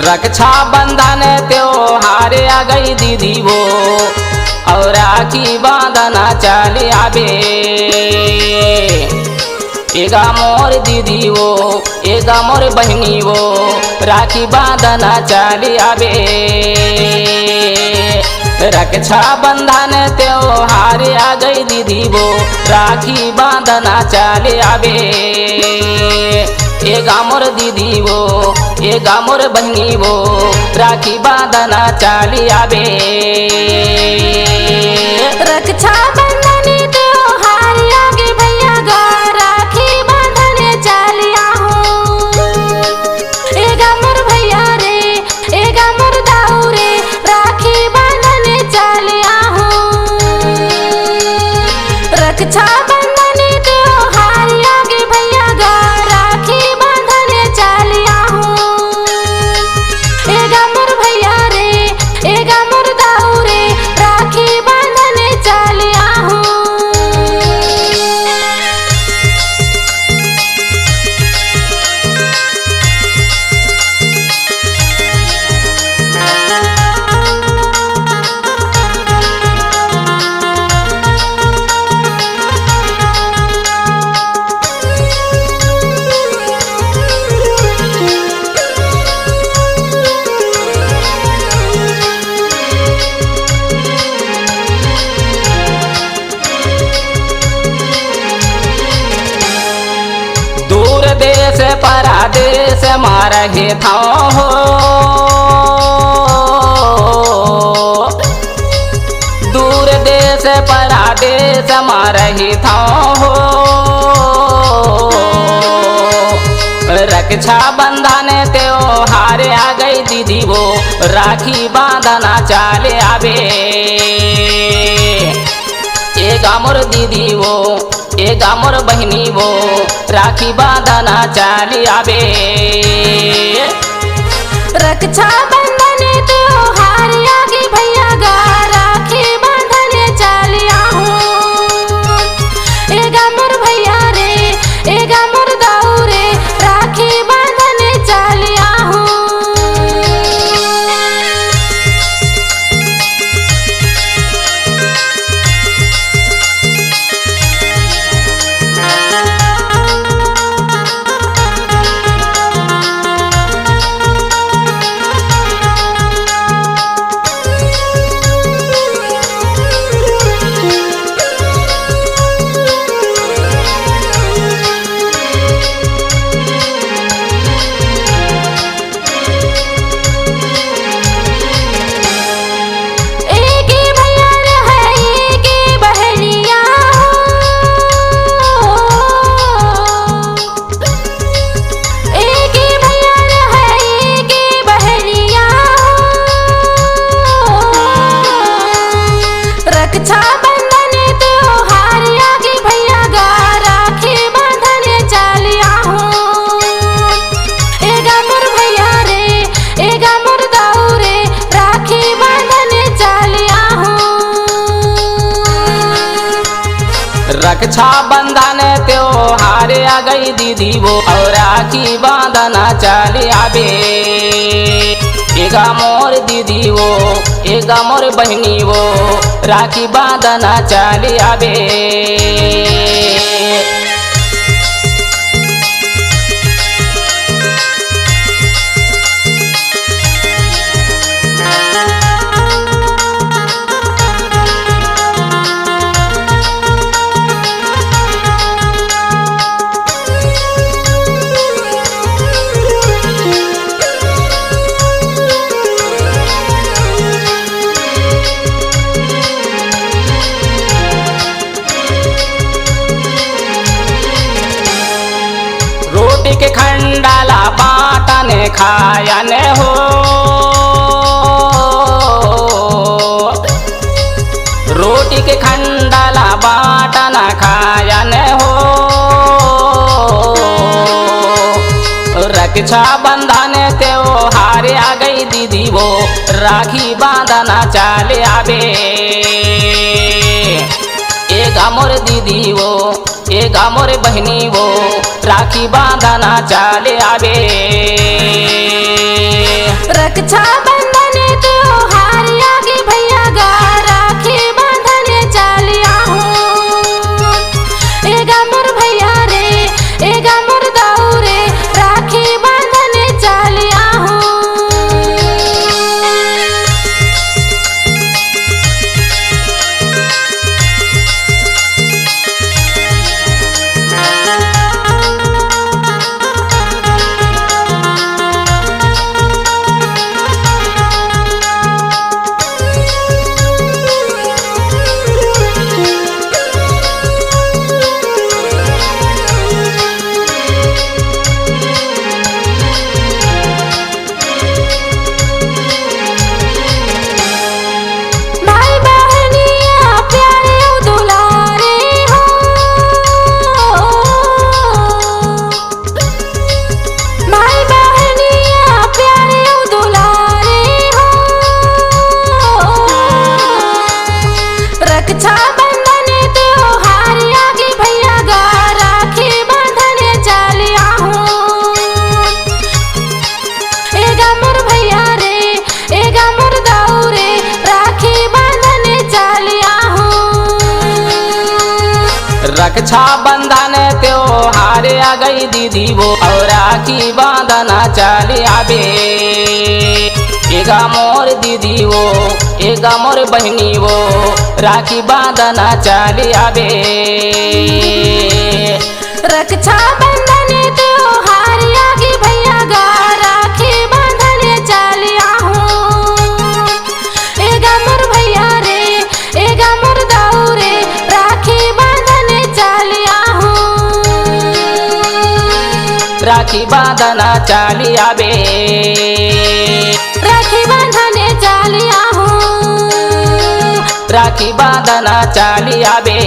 रक्षा बंधन त्योहार आ गई दीदी वो, और राखी बांधना चले आबे। एगा मोर दीदी वो, एगा मोर बहनी वो, राखी बांधना चले आबे। रक्षा बंधन त्योहार आ गई दीदी वो, राखी बांधना चले आबे। एगा मोर दीदी वो, एगा मोर बहनी वो, राखी बांधना चले आबे। रक्षा बंधन त्योहार आगे भैया गा, राखी बांधने चलिया हूँ। एगा मोर भैया रे, एगा मोर दाऊ रे, राखी बांधने चलिया हूँ। रक्षा बंधन त्योहार आगे भैया गा, राखी बांधने चलिया हूँ। एगा मोर भैया रे, एगा मोर दाऊ रे, राखी बांधने चलिया हूँ। दूर देश परादेश मारहे था हो, दूर देश परादेश मारहे था हो। रक्षा बंधन त्योहार आ गई दीदी वो, राखी बांधना चले आबे। एगा मोर दीदी वो, एगा मोर बहनी वो, राखी बांधना चले आबे। रक्षा बंधन त्योहार आगे भैया गा, राखी बांधने चलिया हूँ। एगा मोर भैया रे, एगा मोर दाऊ रे, राखी बांधने चलिया हूँ। रक्षा बंधन त्योहार आगे भैया गा, राखी बांधने चलिया हूँ। एगा मोर भैया रे, एगा मोर दाऊ रे, राखी बांधने चलिया हूँ। रक्षा बंधन त्योहार आ गई दीदी वो, और राखी बांधना चले आबे। एगा मोर दीदी वो, एगा मोर बहनी वो, राखी बांधना चले आबे। रोटी के खंडाला बाटन खायन हो, रोटी के खंडाला बाटन खायन हो। रक्षा बंधन त्योहार आ गई दीदी वो, राखी बांधना चले आबे। एगा मोर दीदी वो, एगा मोर बहनी वो, राखी बांधना चले आबे। रक्षा बंधन त्योहार आगे भैया गा राखी बंधन चलिया हूँ। एगा मोर भैया रे एगा मोर दाऊ रे राखी बंधन चलिया हूँ। भाई बहनिया प्यारे दुलारे हो। भाई बहनिया प्यारे दुलारे हो। रक्षा बंधन त्योहार आगे भैया गा राखी बंधन चलिया हूँ। एगा मोर भैया रे एगा मोर दाऊ रे राखी बंधन चलिया हूँ। रक्षा बंधन त्योहार आ गई दीदी वो और राखी बांधना चली आबे। एगा मोर दीदी वो एगा मोर बहनी वो राखी बांधना चली आबे। रक्षा बंधन त्योहार आगे भैया गा राखी बंधन चलिया हूँ। एगा मोर भैया रे एगा मोर दाऊ रे राखी बंधन चलिया हूँ। राखी बांधना चली आबे। राखी बंधन चलिया हूँ। राखी बांधना चली आबे।